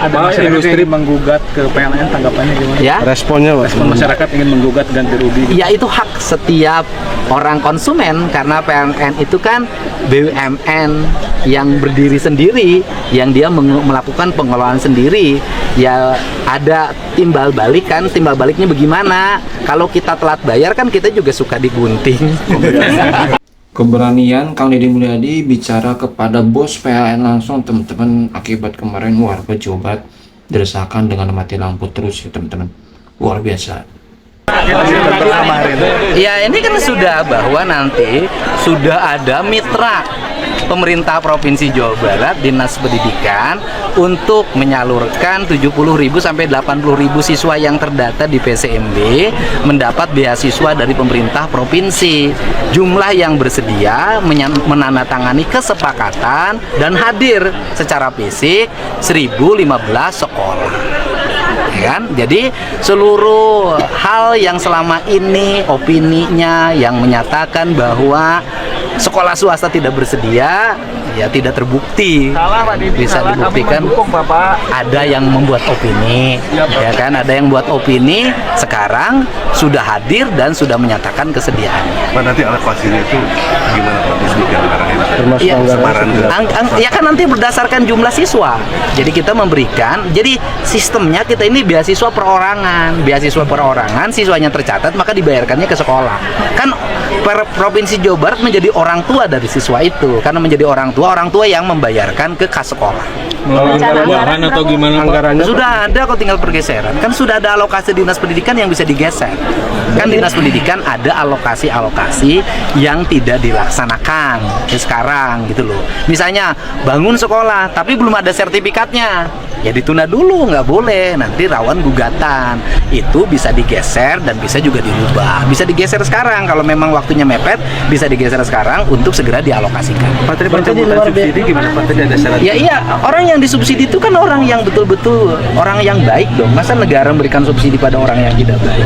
ada masyarakat yang menggugat ke PLN, tanggapannya gimana? Ya. Responnya Pak. Respon masyarakat ingin menggugat ganti rugi. Ya itu hak setiap orang konsumen karena PLN itu kan BUMN yang berdiri sendiri, yang dia melakukan pengelolaan sendiri. Ya ada timbal balik kan, timbal baliknya bagaimana? Kalau kita telat bayar kan kita juga suka digunting. Keberanian Kang Deddy Mulyadi bicara kepada bos PLN langsung, teman-teman, akibat kemarin warga Jawa Barat deresakan dengan mati lampu terus ya teman-teman, luar biasa. Ya ini kan sudah bahwa nanti sudah ada mitra pemerintah Provinsi Jawa Barat, Dinas Pendidikan, untuk menyalurkan 70.000 sampai 80.000 siswa yang terdata di PCMB mendapat beasiswa dari pemerintah provinsi. Jumlah yang bersedia menandatangani kesepakatan dan hadir secara fisik 1.015 sekolah. Kan? Jadi seluruh hal yang selama ini opininya yang menyatakan bahwa sekolah swasta tidak bersedia, ya tidak terbukti. Bisa dibuktikan ada yang membuat opini, ya kan? Ada yang buat opini, sekarang sudah hadir dan sudah menyatakan kesediaannya. Pak, nanti alokasinya itu gimana Pak? Termasuk Ya, anggaran ya kan nanti berdasarkan jumlah siswa. Jadi kita memberikan, jadi sistemnya kita ini beasiswa perorangan. Beasiswa perorangan, siswanya tercatat maka dibayarkannya ke sekolah. Kan Provinsi Jawa Barat menjadi orang tua dari siswa itu. Karena menjadi orang tua yang membayarkan ke kas sekolah. Anggaran atau gimana Pak? Anggarannya Sudah ada kok, tinggal pergeseran. Kan sudah ada alokasi Dinas Pendidikan yang bisa digeser. Kan Dinas Pendidikan ada alokasi-alokasi yang tidak dilaksanakan sekarang gitu loh. Misalnya bangun sekolah tapi belum ada sertifikatnya, ya ditunda dulu, nggak boleh, nanti rawan gugatan. Itu bisa digeser dan bisa juga dirubah. Bisa digeser sekarang kalau memang waktunya mepet, bisa digeser sekarang untuk segera dialokasikan. Pak, tadi pencabutan subsidi gimana Pak? Tadi ada syarat. Ya iya, orang yang disubsidi itu kan orang yang betul-betul orang yang baik dong. Masa negara memberikan subsidi pada orang yang tidak baik?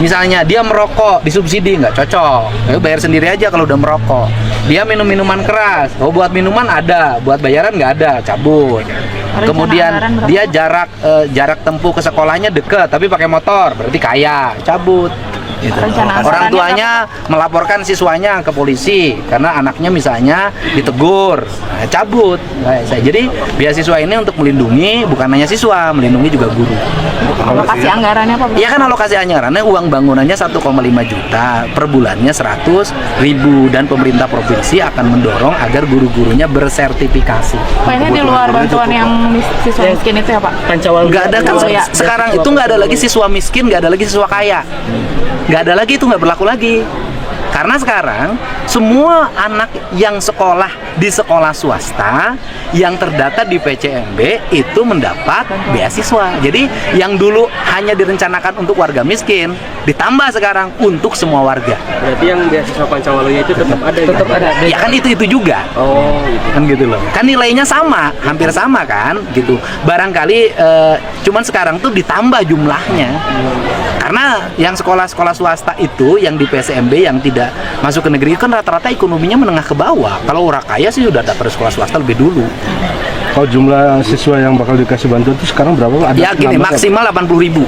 Misalnya dia merokok, disubsidi, nggak cocok. Ya, bayar sendiri aja kalau udah merokok. Dia minum minuman keras, oh buat minuman ada, buat bayaran nggak ada, cabut. Kemudian dia jarak tempuh ke sekolahnya dekat, tapi pakai motor, berarti kaya, cabut. Gitu. Orang tuanya melaporkan siswanya ke polisi karena anaknya misalnya ditegur, cabut. Jadi beasiswa ini untuk melindungi bukan hanya siswa, melindungi juga guru. Alokasi anggarannya apa? Iya kan alokasi anggarannya uang bangunannya 1,5 juta per bulannya 100.000 dan pemerintah provinsi akan mendorong agar guru-gurunya bersertifikasi. Pak, ini di luar bantuan yang siswa miskin itu ya Pak? Nggak ada kan ya. sekarang itu nggak ada lagi siswa miskin, nggak ada lagi siswa kaya, nggak ada lagi, itu nggak berlaku lagi. Karena sekarang semua anak yang sekolah di sekolah swasta yang terdata di PCMB itu mendapat beasiswa. Jadi yang dulu hanya direncanakan untuk warga miskin ditambah sekarang untuk semua warga. Berarti yang beasiswa Pancawalonya itu tetap ada. Tetap ada. Ya kan itu juga. Oh, gitu. Kan gitu loh. Kan nilainya sama, hampir sama kan, gitu. Barangkali cuman sekarang tuh ditambah jumlahnya. Karena yang sekolah-sekolah swasta itu yang di PCMB yang tidak masuk ke negeri kan rata-rata ekonominya menengah ke bawah. Kalau orang kaya sih sudah dapat sekolah swasta lebih dulu. Oh, jumlah siswa yang bakal dikasih bantuan itu sekarang berapa Pak? Ada Ya gini, maksimal 80.000.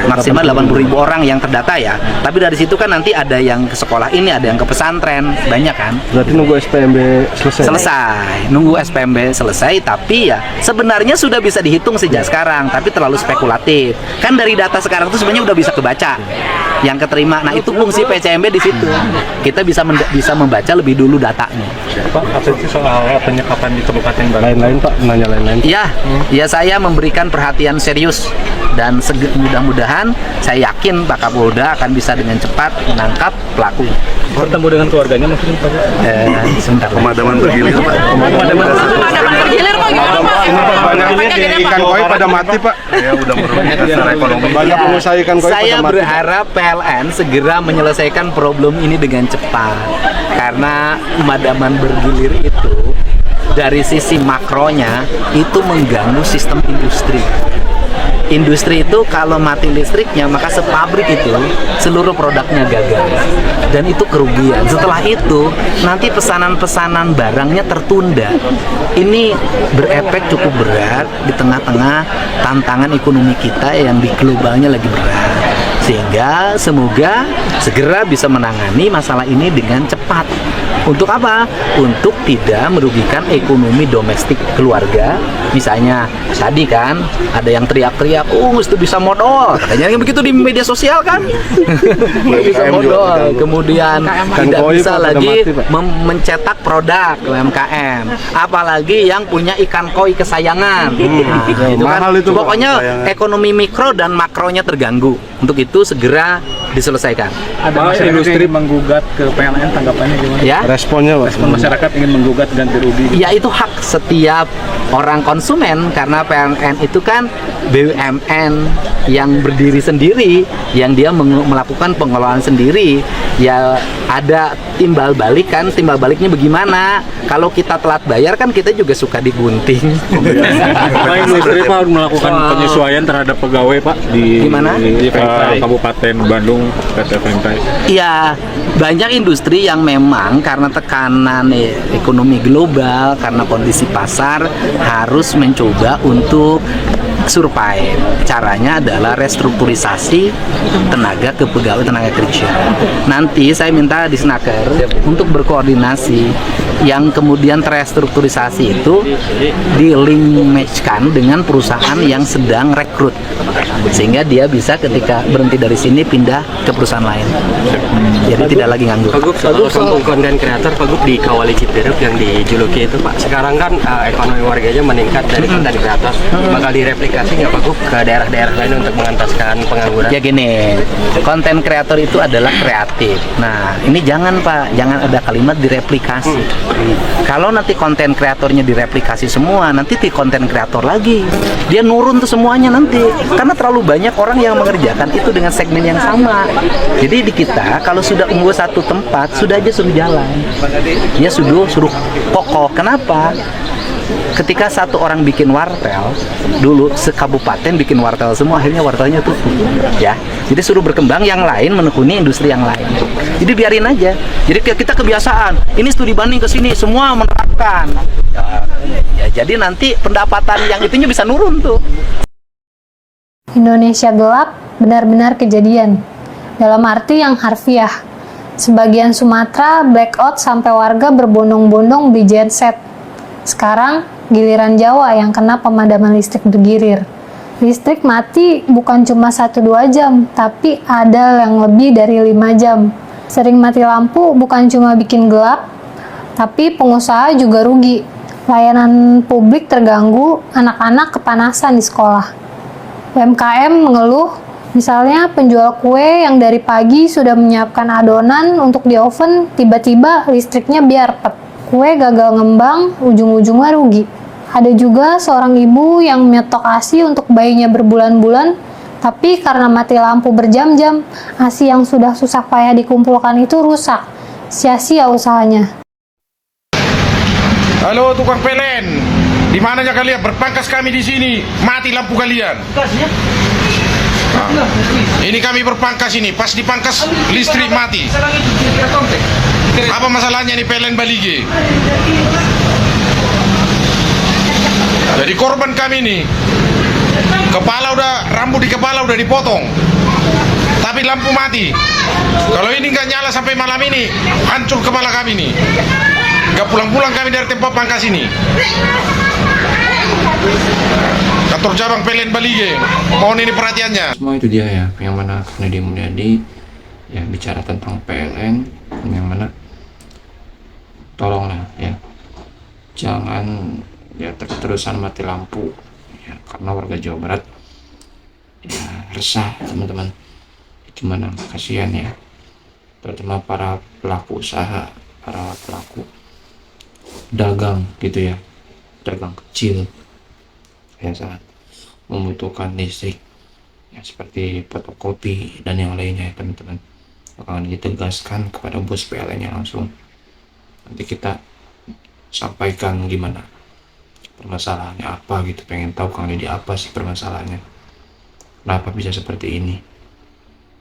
Maksimal 80.000 orang yang terdata ya. Tapi dari situ kan nanti ada yang ke sekolah ini, ada yang ke pesantren, banyak kan. Berarti nunggu SPMB selesai. Nunggu SPMB selesai, tapi ya sebenarnya sudah bisa dihitung sejak sekarang, tapi terlalu spekulatif. Kan dari data sekarang itu sebenarnya udah bisa kebaca yang keterima. Nah, itu fungsi PCMB di situ. Kita bisa membaca lebih dulu datanya. Pak, apa sih soal penyekapan di kabupaten Bandung? Lain-lain Pak, nanya lain-lain. Ya saya memberikan perhatian serius dan mudah-mudahan saya yakin Pak Kapolda akan bisa dengan cepat menangkap pelaku. Bertemu dengan keluarganya maksudnya Pak? Sebentar. Pemadaman bergilir Pak. Pemadaman bergilir Pak, gimana Pak? Ini Pak, banyaknya di ikan koi pada mati Pak. Ya udah merugikan secara ekonomi. Banyak pengusaha ikan koi Saya pada mati. berharap PLN segera menyelesaikan problem ini dengan cepat. Karena pemadaman bergilir itu dari sisi makronya itu mengganggu sistem industri. industri itu kalau mati listriknya maka sepabrik itu seluruh produknya gagal dan itu kerugian. Setelah itu nanti pesanan-pesanan barangnya tertunda. Ini berefek cukup berat di tengah-tengah tantangan ekonomi kita yang di globalnya lagi berat. Sehingga semoga segera bisa menangani masalah ini dengan cepat. Untuk apa? Untuk tidak merugikan ekonomi domestik keluarga. Misalnya tadi kan ada yang teriak-teriak, mesti bisa modal. Katanya yang begitu di media sosial kan? Bisa modal. Kemudian tidak bisa lagi mencetak produk UMKM. Apalagi yang punya ikan koi kesayangan. Nah, gitu kan. Pokoknya ekonomi mikro dan makronya terganggu. Untuk itu segera diselesaikan. Ada industri menggugat ke PLN, tanggapannya gimana? Ya. Responnya Pak. Respon masyarakat ingin menggugat ganti rugi. Ya itu hak setiap orang konsumen karena PLN itu kan BUMN yang berdiri sendiri, yang dia melakukan pengelolaan sendiri. Ya ada timbal balik kan, timbal baliknya bagaimana? Kalau kita telat bayar kan kita juga suka digunting. Pak, industri Pak melakukan penyesuaian terhadap pegawai Pak di Gimana? di Kabupaten Bandung PT Ventai. Iya, banyak industri yang memang karena tekanan ekonomi global, karena kondisi pasar harus mencoba untuk survive. Caranya adalah restrukturisasi tenaga kerja. Nanti saya minta di Snaker untuk berkoordinasi yang kemudian terrestrukturisasi itu di-link match-kan dengan perusahaan yang sedang rekrut sehingga dia bisa ketika berhenti dari sini pindah ke perusahaan lain. Jadi tidak lagi nganggur. Pak Gup, soal kampung konten kreator Pak Gup di Kawali Cipiruk yang dijuluki itu Pak, sekarang kan ekonomi warganya meningkat dari konten kreator, bakal direplikasi nggak Pak Gup ke daerah-daerah lain untuk mengentaskan pengangguran? Ya gini, konten kreator itu adalah kreatif. Nah, ini jangan Pak, jangan ada kalimat direplikasi. Kalau nanti konten kreatornya direplikasi semua, nanti di konten kreator lagi. Dia nurun tuh semuanya nanti. Karena terlalu banyak orang yang mengerjakan itu dengan segmen yang sama. Jadi di kita kalau sudah unggul satu tempat, sudah aja suruh jalan. Ya suruh kokoh. Kenapa? Ketika satu orang bikin wartel, dulu sekabupaten bikin wartel semua, akhirnya wartelnya tutup, ya. Jadi suruh berkembang yang lain, menekuni industri yang lain. Jadi biarin aja. Jadi kita kebiasaan, ini studi banding ke sini, semua menerapkan. Ya, jadi nanti pendapatan yang itunya bisa nurun tuh. Indonesia gelap benar-benar kejadian. Dalam arti yang harfiah. Sebagian Sumatera blackout sampai warga berbondong-bondong beli genset. Sekarang, giliran Jawa yang kena pemadaman listrik bergirir. Listrik mati bukan cuma 1-2 jam, tapi ada yang lebih dari 5 jam. Sering mati lampu bukan cuma bikin gelap, tapi pengusaha juga rugi. Layanan publik terganggu, anak-anak kepanasan di sekolah. UMKM mengeluh, misalnya penjual kue yang dari pagi sudah menyiapkan adonan untuk di oven, tiba-tiba listriknya biarpet. Kue gagal ngembang, ujung-ujungnya rugi. Ada juga seorang ibu yang nyetok ASI untuk bayinya berbulan-bulan, tapi karena mati lampu berjam-jam, ASI yang sudah susah payah dikumpulkan itu rusak. Sia-sia usahanya. Halo tukang PLN, di mananya kalian? Berpangkas kami di sini, mati lampu kalian. Nah, ini kami berpangkas ini, pas dipangkas listrik mati. Apa masalahnya nih PLN Balige? Jadi korban kami nih, rambut di kepala udah dipotong, tapi lampu mati. Kalau ini nggak nyala sampai malam ini, hancur kepala kami nih. Nggak pulang-pulang kami dari tempat pangkas ini. Kantor cabang PLN Balige, mohon ini perhatiannya. Semua itu dia ya, yang mana Nadia Mulyadi ya bicara tentang PLN, yang mana tolonglah ya jangan ya terus-terusan mati lampu ya, karena warga Jawa Barat ya resah teman-teman. Gimana, kasihan ya, terutama para pelaku usaha, para pelaku dagang gitu ya, dagang kecil yang sangat membutuhkan listrik ya, seperti fotokopi dan yang lainnya ya teman-teman. Akan ditegaskan kepada bos PLN nya langsung. Nanti kita sampaikan gimana permasalahannya apa gitu, pengen tahu Kang Deddy apa sih permasalahannya. kenapa bisa seperti ini.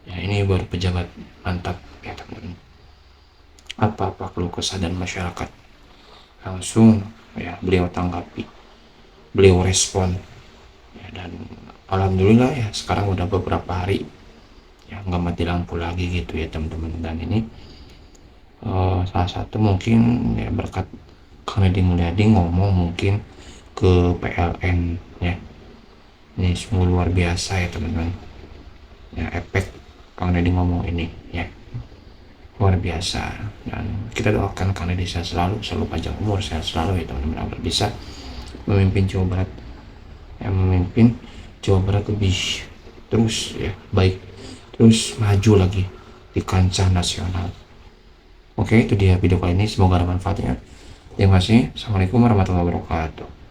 Ya, ini baru pejabat mantap ya teman-teman. Apa keluh kesah dan masyarakat, langsung ya beliau tanggapi, beliau respon ya, dan alhamdulillah ya sekarang udah beberapa hari ya nggak mati lampu lagi gitu ya teman-teman. Dan ini salah satu mungkin ya berkat Kang Deddy Mulyadi ngomong mungkin ke PLN ya, ini sungguh luar biasa ya teman-teman ya, efek Kang Deddy ngomong ini ya luar biasa. Dan kita doakan Kang Deddy sehat selalu panjang umur, sehat selalu ya teman-teman, agar bisa memimpin Jawa Barat ya, memimpin Jawa Barat lebih terus ya baik, terus maju lagi di kancah nasional. Oke, itu dia video kali ini, semoga bermanfaat ya. Terima kasih. Assalamualaikum warahmatullahi wabarakatuh.